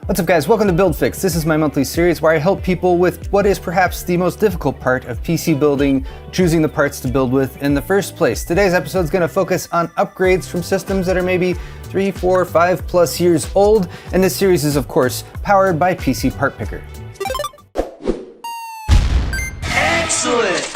What's up guys, welcome to Build Fix. This is my monthly series where I help people with what is perhaps the most difficult part of PC building, choosing the parts to build with in the first place. Today's episode is going to focus on upgrades from systems that are maybe 3, 4, 5 plus years old, and this series is of course powered by PCPartPicker. Excellent!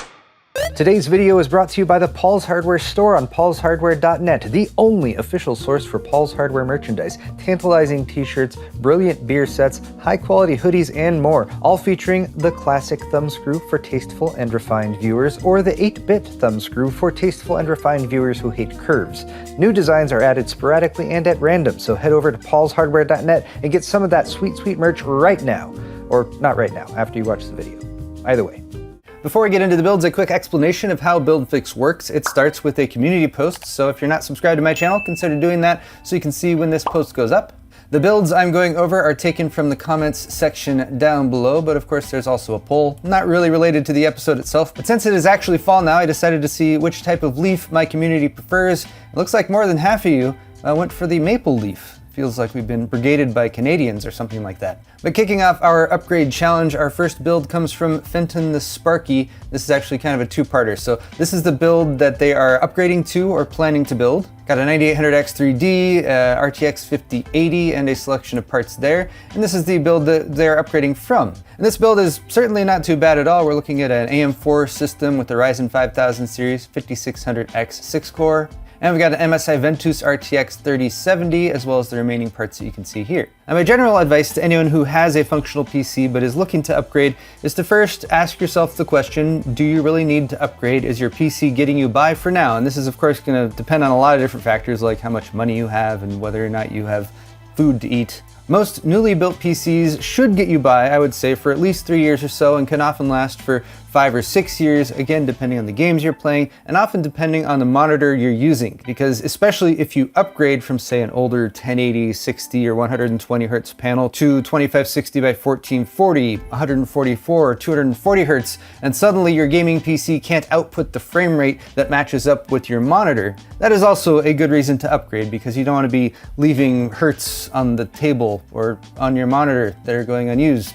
Today's video is brought to you by the Paul's Hardware store on paulshardware.net, the only official source for Paul's Hardware merchandise, tantalizing t-shirts, brilliant beer sets, high-quality hoodies, and more, all featuring the classic thumbscrew for tasteful and refined viewers, or the 8-bit thumbscrew for tasteful and refined viewers who hate curves. New designs are added sporadically and at random, so head over to paulshardware.net and get some of that sweet, sweet merch right now. Or not right now, after you watch the video. Either way. Before we get into the builds, a quick explanation of how BuildFix works. It starts with a community post, so if you're not subscribed to my channel, consider doing that so you can see when this post goes up. The builds I'm going over are taken from the comments section down below, but of course there's also a poll, not really related to the episode itself, but since it is actually fall now, I decided to see which type of leaf my community prefers. It looks like more than half of you went for the maple leaf. Feels like we've been brigaded by Canadians or something like that. But kicking off our upgrade challenge, our first build comes from FentonTheSparky. This is actually kind of a two-parter. So this is the build that they are upgrading to or planning to build. Got a 9800X3D, RTX 5080, and a selection of parts there. And this is the build that they're upgrading from. And this build is certainly not too bad at all. We're looking at an AM4 system with the Ryzen 5000 series, 5600X 6-core. And we've got an MSI Ventus RTX 3070, as well as the remaining parts that you can see here. Now, my general advice to anyone who has a functional PC but is looking to upgrade is to first ask yourself the question, do you really need to upgrade? Is your PC getting you by for now? And this is of course going to depend on a lot of different factors, like how much money you have and whether or not you have food to eat. Most newly built PCs should get you by, I would say, for at least 3 years or so, and can often last for 5 or 6 years, again depending on the games you're playing, and often depending on the monitor you're using. Because especially if you upgrade from, say, an older 1080, 60, or 120 Hz panel to 2560 by 1440, 144, or 240 Hz, and suddenly your gaming PC can't output the frame rate that matches up with your monitor, that is also a good reason to upgrade, because you don't want to be leaving Hertz on the table or on your monitor that are going unused,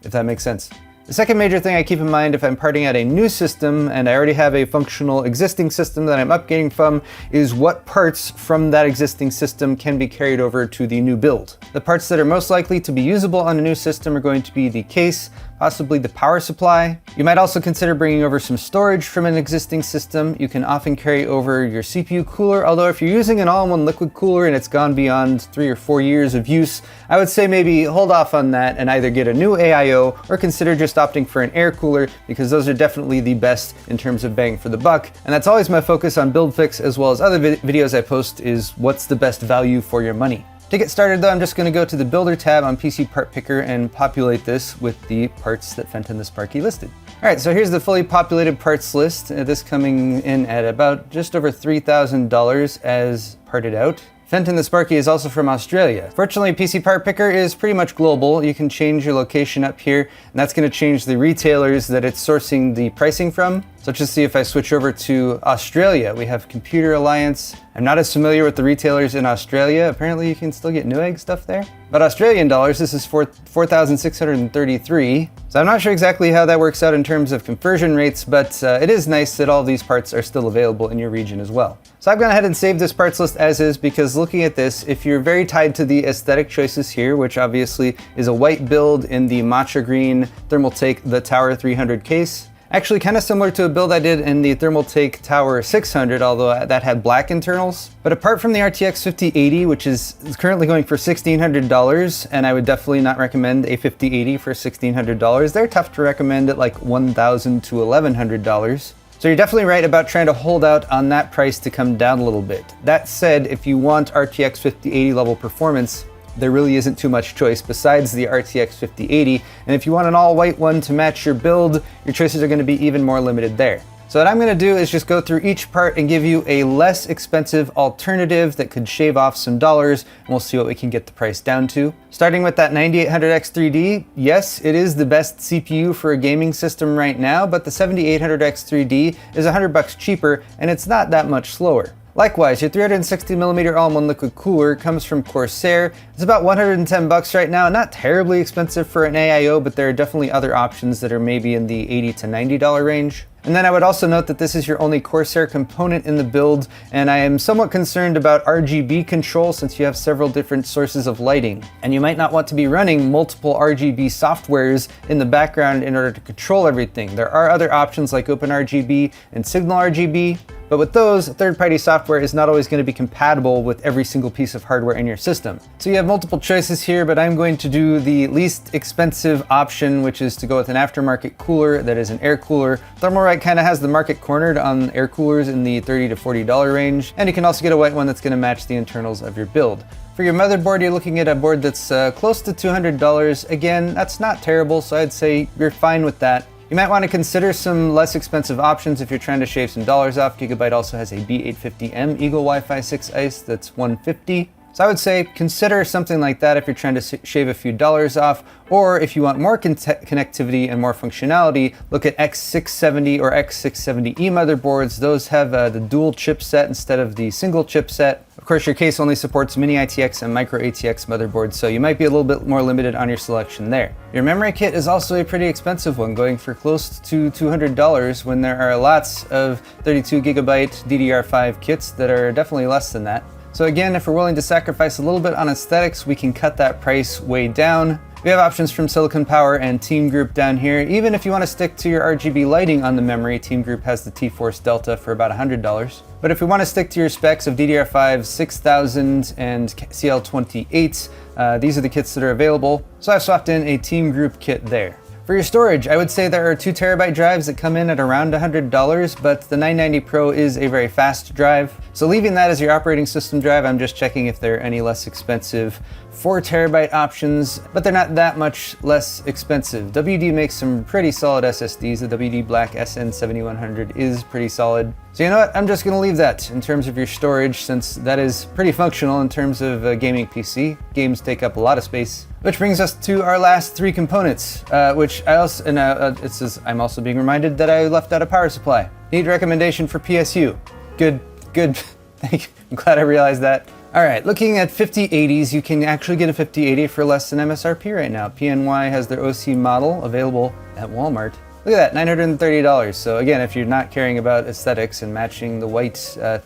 if that makes sense. The second major thing I keep in mind if I'm parting out a new system and I already have a functional existing system that I'm upgrading from is what parts from that existing system can be carried over to the new build. The parts that are most likely to be usable on a new system are going to be the case, possibly the power supply. You might also consider bringing over some storage from an existing system. You can often carry over your CPU cooler, although if you're using an all-in-one liquid cooler and it's gone beyond 3 or 4 years of use, I would say maybe hold off on that and either get a new AIO or consider just opting for an air cooler, because those are definitely the best in terms of bang for the buck. And that's always my focus on BuildFix as well as other videos I post, is what's the best value for your money. To get started though, I'm just going to go to the Builder tab on PCPartPicker and populate this with the parts that FentonTheSparky listed. Alright, so here's the fully populated parts list, this coming in at about just over $3,000 as parted out. FentonTheSparky is also from Australia. Fortunately, PCPartPicker is pretty much global. You can change your location up here, and that's going to change the retailers that it's sourcing the pricing from. So let's just see if I switch over to Australia. We have Computer Alliance. I'm not as familiar with the retailers in Australia. Apparently you can still get Newegg stuff there. But Australian dollars, this is 4,633. So I'm not sure exactly how that works out in terms of conversion rates, but it is nice that all these parts are still available in your region as well. So I've gone ahead and saved this parts list as is, because looking at this, if you're very tied to the aesthetic choices here, which obviously is a white build in the matcha green Thermaltake The Tower 300 case, actually kind of similar to a build I did in the Thermaltake Tower 600, although that had black internals. But apart from the RTX 5080, which is currently going for $1,600, and I would definitely not recommend a 5080 for $1,600, they're tough to recommend at like $1,000 to $1,100. So you're definitely right about trying to hold out on that price to come down a little bit. That said, if you want RTX 5080 level performance, there really isn't too much choice besides the RTX 5080, and if you want an all-white one to match your build, your choices are going to be even more limited there. So what I'm going to do is just go through each part and give you a less expensive alternative that could shave off some dollars, and we'll see what we can get the price down to. Starting with that 9800X3D, yes, it is the best CPU for a gaming system right now, but the 7800X3D is $100 cheaper, and it's not that much slower. Likewise, your 360mm all-in-one liquid cooler comes from Corsair. It's about 110 bucks right now, not terribly expensive for an AIO, but there are definitely other options that are maybe in the $80 to $90 range. And then I would also note that this is your only Corsair component in the build, and I am somewhat concerned about RGB control since you have several different sources of lighting. And you might not want to be running multiple RGB softwares in the background in order to control everything. There are other options like OpenRGB and Signal RGB, but with those, third-party software is not always going to be compatible with every single piece of hardware in your system. So you have multiple choices here, but I'm going to do the least expensive option, which is to go with an aftermarket cooler that is an air cooler. Thermalright kind of has the market cornered on air coolers in the $30 to $40 range, and you can also get a white one that's going to match the internals of your build. For your motherboard, you're looking at a board that's close to $200. Again, that's not terrible, so I'd say you're fine with that. You might want to consider some less expensive options if you're trying to shave some dollars off. Gigabyte also has a B850M Eagle Wi-Fi 6 ICE that's $150. So I would say consider something like that if you're trying to shave a few dollars off, or if you want more connectivity and more functionality, look at X670 or X670E motherboards. Those have the dual chipset instead of the single chipset. Of course, your case only supports mini ITX and micro ATX motherboards, so you might be a little bit more limited on your selection there. Your memory kit is also a pretty expensive one, going for close to $200 when there are lots of 32GB DDR5 kits that are definitely less than that. So again, if we're willing to sacrifice a little bit on aesthetics, we can cut that price way down. We have options from Silicon Power and Team Group down here. Even if you want to stick to your RGB lighting on the memory, Team Group has the T-Force Delta for about $100. But if we want to stick to your specs of DDR5 6000 and CL28, these are the kits that are available. So I've swapped in a Team Group kit there. For your storage, I would say there are 2TB drives that come in at around $100, but the 990 Pro is a very fast drive. So leaving that as your operating system drive, I'm just checking if there are any less expensive 4TB options, but they're not that much less expensive. WD makes some pretty solid SSDs. The WD Black SN7100 is pretty solid. So you know what, I'm just gonna leave that in terms of your storage, since that is pretty functional in terms of a gaming PC. Games take up a lot of space. Which brings us to our last three components, which I also, it says I'm also being reminded that I left out a power supply. Need recommendation for PSU. Good. Thank you. I'm glad I realized that. All right, looking at 5080s, you can actually get a 5080 for less than MSRP right now. PNY has their OC model available at Walmart. Look at that, $930. So again, if you're not caring about aesthetics and matching the white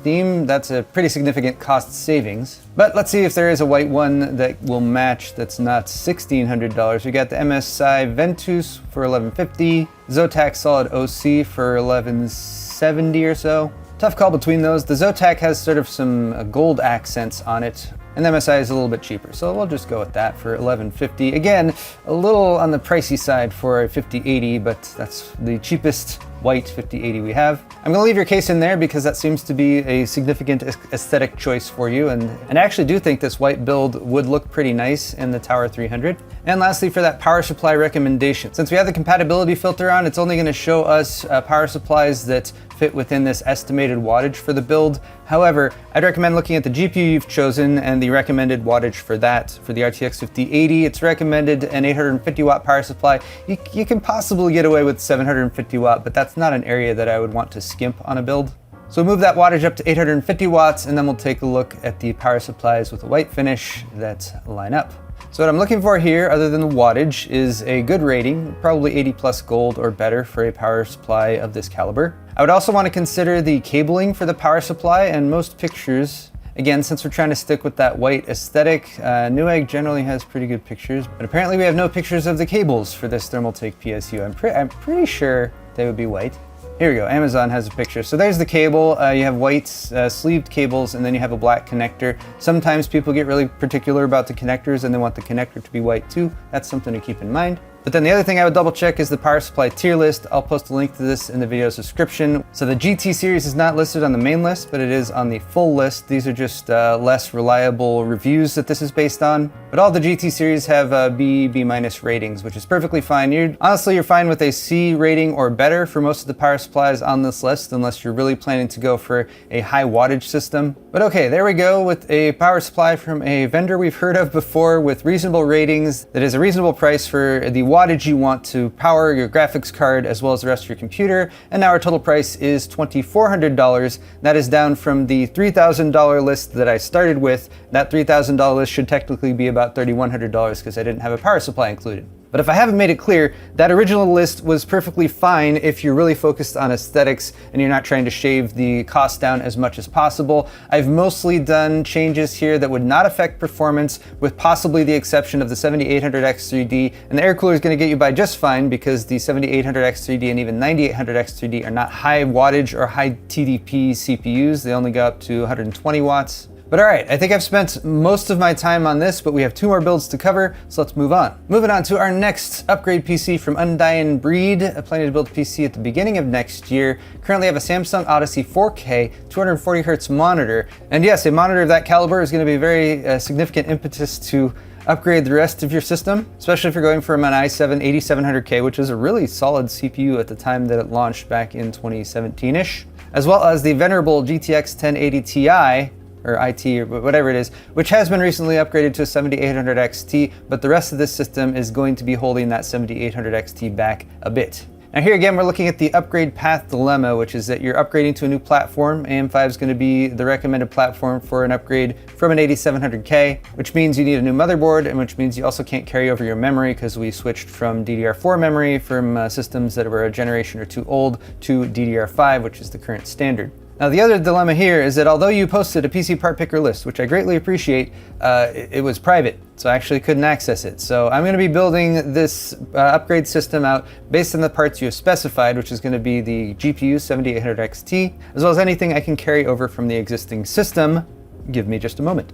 theme, that's a pretty significant cost savings. But let's see if there is a white one that will match that's not $1,600. We got the MSI Ventus for $1,150, Zotac Solid OC for $1,170 or so. Tough call between those. The Zotac has sort of some gold accents on it, and the MSI is a little bit cheaper, so we'll just go with that for $1,150. Again, a little on the pricey side for a 5080, but that's the cheapest white 5080 we have. I'm gonna leave your case in there because that seems to be a significant aesthetic choice for you, and I actually do think this white build would look pretty nice in the Tower 300. And lastly, for that power supply recommendation, since we have the compatibility filter on, it's only gonna show us power supplies that fit within this estimated wattage for the build. However, I'd recommend looking at the GPU you've chosen and the recommended wattage for that. For the RTX 5080, it's recommended an 850 watt power supply. You can possibly get away with 750 watt, but that's not an area that I would want to skimp on a build. So we'll move that wattage up to 850 watts, and then we'll take a look at the power supplies with a white finish that line up. So what I'm looking for here, other than the wattage, is a good rating, probably 80 plus gold or better for a power supply of this caliber. I would also want to consider the cabling for the power supply, and most pictures, again, since we're trying to stick with that white aesthetic, Newegg generally has pretty good pictures, but apparently we have no pictures of the cables for this Thermaltake PSU. I'm pretty sure they would be white. Here we go, Amazon has a picture. So there's the cable. You have white sleeved cables, and then you have a black connector. Sometimes people get really particular about the connectors and they want the connector to be white too. That's something to keep in mind. But then the other thing I would double check is the power supply tier list. I'll post a link to this in the video's description. So the GT series is not listed on the main list, but it is on the full list. These are just less reliable reviews that this is based on. But all the GT series have B minus ratings, which is perfectly fine. Honestly, you're fine with a C rating or better for most of the power supplies on this list, unless you're really planning to go for a high wattage system. But okay, there we go with a power supply from a vendor we've heard of before with reasonable ratings that is a reasonable price for the wattage you want to power your graphics card as well as the rest of your computer. And now our total price is $2,400. That is down from the $3,000 list that I started with. That $3,000 list should technically be about $3,100 because I didn't have a power supply included. But if I haven't made it clear, that original list was perfectly fine if you're really focused on aesthetics and you're not trying to shave the cost down as much as possible. I've mostly done changes here that would not affect performance, with possibly the exception of the 7800X3D, and the air cooler is going to get you by just fine because the 7800X3D and even 9800X3D are not high wattage or high TDP CPUs. They only go up to 120 watts. But all right, I think I've spent most of my time on this, but we have 2 more builds to cover, so let's move on. Moving on to our next upgrade PC from undyinbreed. I'm planning to build a PC at the beginning of next year. Currently I have a Samsung Odyssey 4K 240Hz monitor. And yes, a monitor of that caliber is going to be a very significant impetus to upgrade the rest of your system, especially if you're going from an i7 8700K, which is a really solid CPU at the time that it launched back in 2017-ish, as well as the venerable GTX 1080 Ti, or IT, or whatever it is, which has been recently upgraded to a 7800 XT, but the rest of this system is going to be holding that 7800 XT back a bit. Now here again, we're looking at the upgrade path dilemma, which is that you're upgrading to a new platform. AM5 is going to be the recommended platform for an upgrade from an 8700K, which means you need a new motherboard, and which means you also can't carry over your memory because we switched from DDR4 memory from systems that were a generation or 2 old to DDR5, which is the current standard. Now the other dilemma here is that although you posted a PCPartPicker list, which I greatly appreciate, it was private, so I actually couldn't access it. So I'm going to be building this upgrade system out based on the parts you have specified, which is going to be the GPU 7800 XT, as well as anything I can carry over from the existing system. Give me just a moment.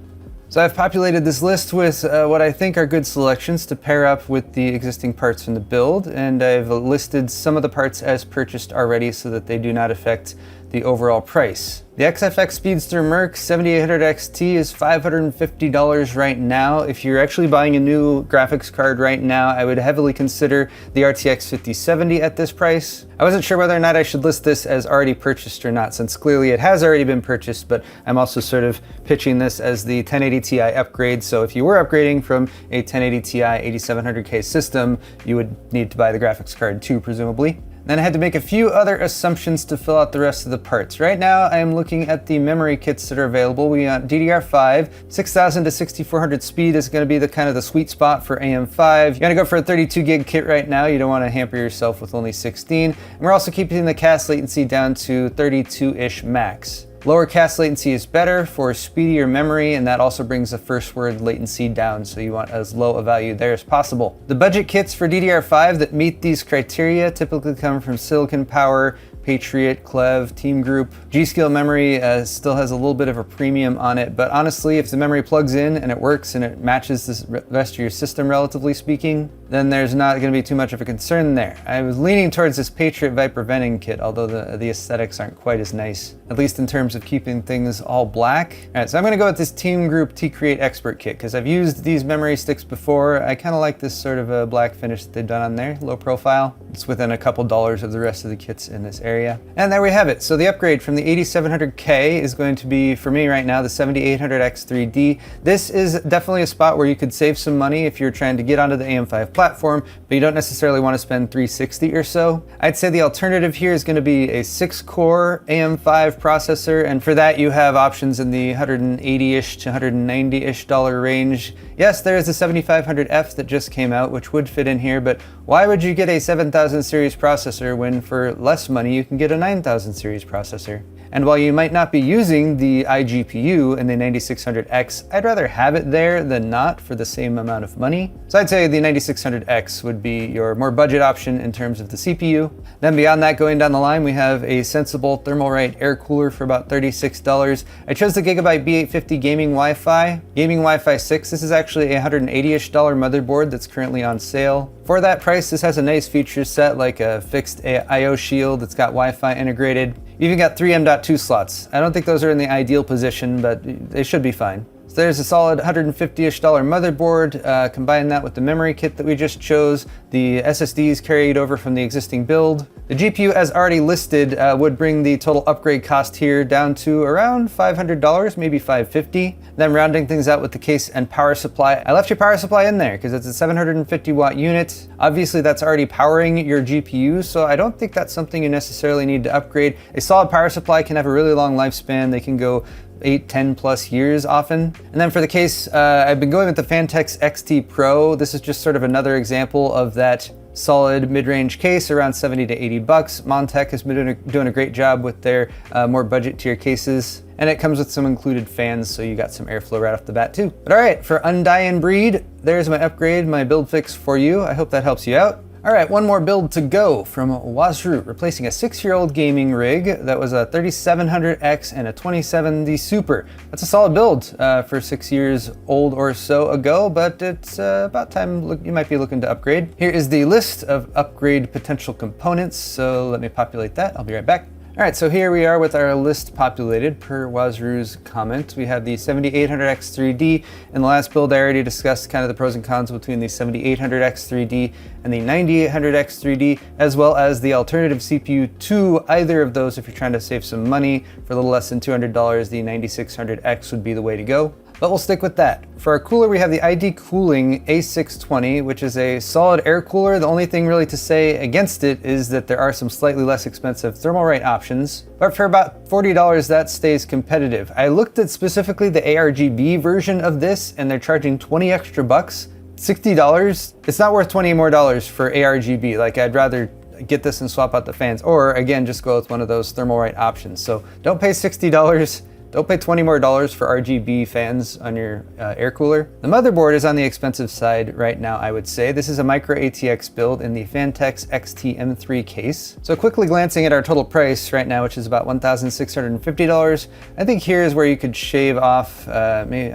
So I've populated this list with what I think are good selections to pair up with the existing parts from the build, and I've listed some of the parts as purchased already so that they do not affect the overall price. The XFX Speedster Merc 7800 XT is $550 right now. If you're actually buying a new graphics card right now, I would heavily consider the RTX 5070 at this price. I wasn't sure whether or not I should list this as already purchased or not, since clearly it has already been purchased, but I'm also sort of pitching this as the 1080 Ti upgrade. So if you were upgrading from a 1080 Ti 8700K system, you would need to buy the graphics card too, presumably. Then I had to make a few other assumptions to fill out the rest of the parts. Right now, I am looking at the memory kits that are available. We got DDR5, 6000 to 6400 speed is going to be the kind of the sweet spot for AM5. You're going to go for a 32 gig kit right now. You don't want to hamper yourself with only 16. And we're also keeping the cast latency down to 32-ish max. Lower cast latency is better for speedier memory, and that also brings the first word latency down, so you want as low a value there as possible. The budget kits for DDR5 that meet these criteria typically come from Silicon Power, Patriot, Clev, Team Group. G.Skill memory still has a little bit of a premium on it, but honestly, if the memory plugs in and it works and it matches the rest of your system, relatively speaking, then there's not going to be too much of a concern there. I was leaning towards this Patriot Viper venting kit, although the aesthetics aren't quite as nice, at least in terms of keeping things all black. All right, so I'm going to go with this Team Group T-Create Expert kit because I've used these memory sticks before. I kind of like this sort of a black finish that they've done on there, low profile. It's within a couple dollars of the rest of the kits in this area. And there we have it. So the upgrade from the 8700K is going to be, for me right now, the 7800X3D. This is definitely a spot where you could save some money if you're trying to get onto the AM5 platform, but you don't necessarily want to spend $360 or so. I'd say the alternative here is going to be a 6-core AM5 processor, and for that you have options in the $180-ish to $190-ish range. Yes, there is a 7500F that just came out, which would fit in here, but why would you get a 7000 series processor when for less money you can get a 9000 series processor? And while you might not be using the iGPU in the 9600X, I'd rather have it there than not for the same amount of money. So I'd say the 9600X would be your more budget option in terms of the CPU. Then beyond that, going down the line, we have a sensible Thermalright air cooler for about $36. I chose the Gigabyte B850 Gaming Wi-Fi. Gaming Wi-Fi 6, this is actually a $180-ish motherboard that's currently on sale. For that price, this has a nice feature set like a fixed I/O shield that's got Wi-Fi integrated. You even got 3 M.2 slots. I don't think those are in the ideal position, but they should be fine. It's So there's a solid $150-ish motherboard. Combine that with the memory kit that we just chose. The SSDs carried over from the existing build. The GPU, as already listed, would bring the total upgrade cost here down to around $500, maybe $550. Then rounding things out with the case and power supply. I left your power supply in there because it's a 750 watt unit. Obviously that's already powering your GPU, so I don't think that's something you necessarily need to upgrade. A solid power supply can have a really long lifespan. They can go 8-10 plus years often. And then for the case, I've been going with the Phanteks XT Pro. This is just sort of another example of that solid mid-range case, around 70 to 80 bucks. Montech has been doing a great job with their more budget tier cases. And it comes with some included fans, so you got some airflow right off the bat too. But all right, for undyinbreed, there's my upgrade, my build fix for you. I hope that helps you out. All right, one more build to go from wasru, replacing a 6-year-old gaming rig that was a 3700X and a 2070 Super. That's a solid build for 6 years old or so ago, but it's about time you might be looking to upgrade. Here is the list of upgrade potential components, so let me populate that. I'll be right back. All right, so here we are with our list populated per wasru's comment. We have the 7800X 3D. In the last build, I already discussed kind of the pros and cons between the 7800X 3D and the 9800X 3D, as well as the alternative CPU to either of those. If you're trying to save some money for a little less than $200, the 9600X would be the way to go. But we'll stick with that. For our cooler, we have the ID Cooling A620, which is a solid air cooler. The only thing really to say against it is that there are some slightly less expensive Thermalright options, but for about $40, that stays competitive. I looked at specifically the ARGB version of this, and they're charging 20 extra bucks, $60. It's not worth 20 more dollars for ARGB. Like, I'd rather get this and swap out the fans, or again, just go with one of those Thermalright options. So don't pay $60. Don't pay 20 more dollars for RGB fans on your air cooler. The motherboard is on the expensive side right now, I would say. This is a micro ATX build in the Phanteks XT-M3 case. So quickly glancing at our total price right now, which is about $1,650, I think here is where you could shave off, maybe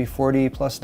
$40 plus.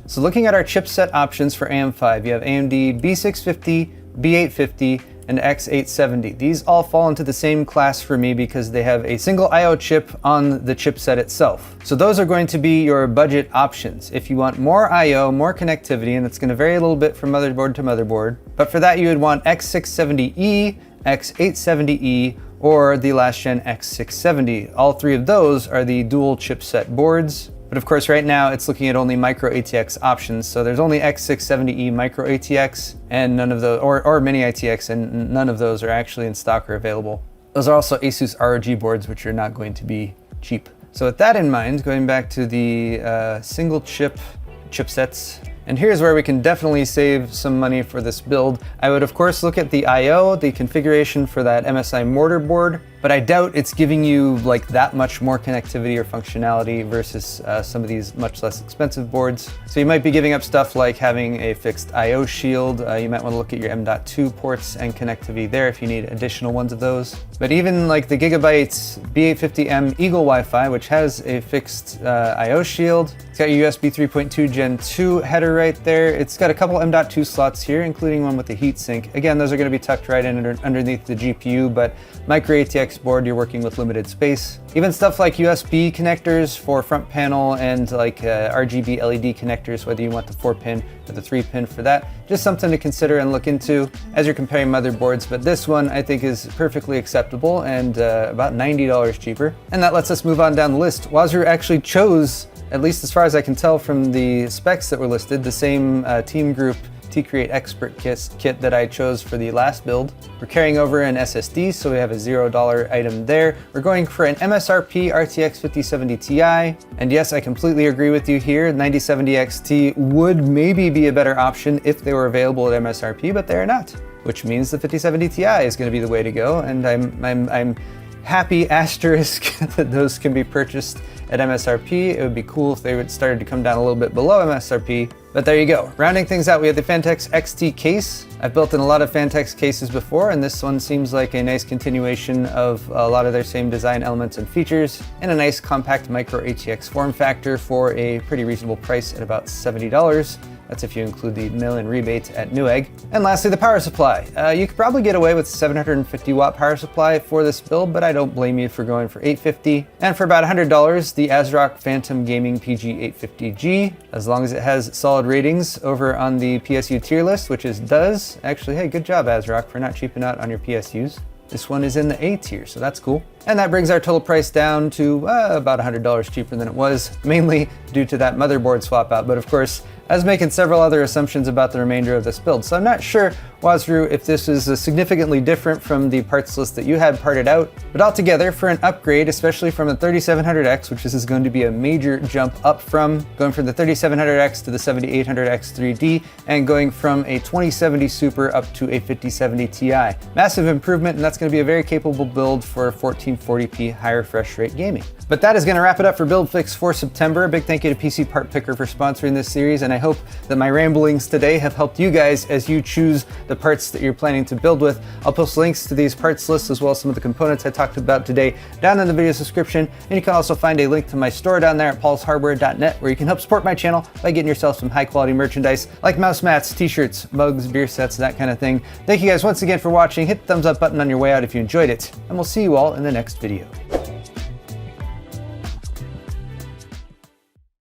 So looking at our chipset options for AM5, you have AMD B650, B850, and X870. These all fall into the same class for me because they have a single I/O chip on the chipset itself. So those are going to be your budget options. If you want more I/O, more connectivity, and it's going to vary a little bit from motherboard to motherboard, but for that you would want X670E, X870E, or the last gen X670. All three of those are the dual chipset boards. But of course, right now it's looking at only micro ATX options. So there's only X670E micro ATX and none of those, or mini ATX, and none of those are actually in stock or available. Those are also ASUS ROG boards, which are not going to be cheap. So with that in mind, going back to the single chipsets, and here's where we can definitely save some money for this build. I would of course look at the I/O, the configuration for that MSI mortar board, but I doubt it's giving you like that much more connectivity or functionality versus some of these much less expensive boards. So you might be giving up stuff like having a fixed I/O shield. You might want to look at your M.2 ports and connectivity there if you need additional ones of those. But even like the Gigabyte B850M Eagle Wi-Fi, which has a fixed I/O shield, it's got your USB 3.2 Gen 2 header right there. It's got a couple M.2 slots here, including one with a heatsink. Again, those are going to be tucked right in underneath the GPU, but micro ATX board, you're working with limited space. Even stuff like USB connectors for front panel and like RGB LED connectors, whether you want the 4-pin or the 3-pin for that, just something to consider and look into as you're comparing motherboards. But this one I think is perfectly acceptable and about $90 cheaper. And that lets us move on down the list. Wasru actually chose, at least as far as I can tell from the specs that were listed, the same Team Group T-Create Expert kit that I chose for the last build. We're carrying over an SSD, so we have a $0 item there. We're going for an MSRP RTX 5070 Ti. And yes, I completely agree with you here. 9070 XT would maybe be a better option if they were available at MSRP, but they're not, which means the 5070 Ti is going to be the way to go. And I'm happy asterisk that those can be purchased at MSRP. It would be cool if they would started to come down a little bit below MSRP, but there you go. Rounding things out, we have the Phanteks XT case. I've built in a lot of Phanteks cases before, and this one seems like a nice continuation of a lot of their same design elements and features, and a nice compact micro ATX form factor for a pretty reasonable price at about $70. That's if you include the mail-in rebate at Newegg. And lastly, the power supply. You could probably get away with 750 watt power supply for this build, but I don't blame you for going for 850. And for about $100, the ASRock Phantom Gaming PG850G, as long as it has solid ratings over on the PSU Tier List, which it does. Actually, hey, good job ASRock for not cheaping out on your PSUs. This one is in the A tier, so that's cool. And that brings our total price down to about $100 cheaper than it was, mainly due to that motherboard swap out. But of course, I was making several other assumptions about the remainder of this build. So I'm not sure, wasru, if this is significantly different from the parts list that you had parted out. But altogether, for an upgrade, especially from the 3700X, which this is going to be a major jump up from, going from the 3700X to the 7800X 3D, and going from a 2070 Super up to a 5070 Ti. Massive improvement, and that's going to be a very capable build for 1440p high refresh rate gaming. But that is going to wrap it up for Build Fix for September. A big thank you to PCPartPicker for sponsoring this series, and I hope that my ramblings today have helped you guys as you choose the parts that you're planning to build with. I'll post links to these parts lists as well as some of the components I talked about today down in the video description, and you can also find a link to my store down there at paulshardware.net, where you can help support my channel by getting yourself some high quality merchandise like mouse mats, t-shirts, mugs, beer sets, that kind of thing. Thank you guys once again for watching. Hit the thumbs up button on your way out if you enjoyed it, and we'll see you all in the next video.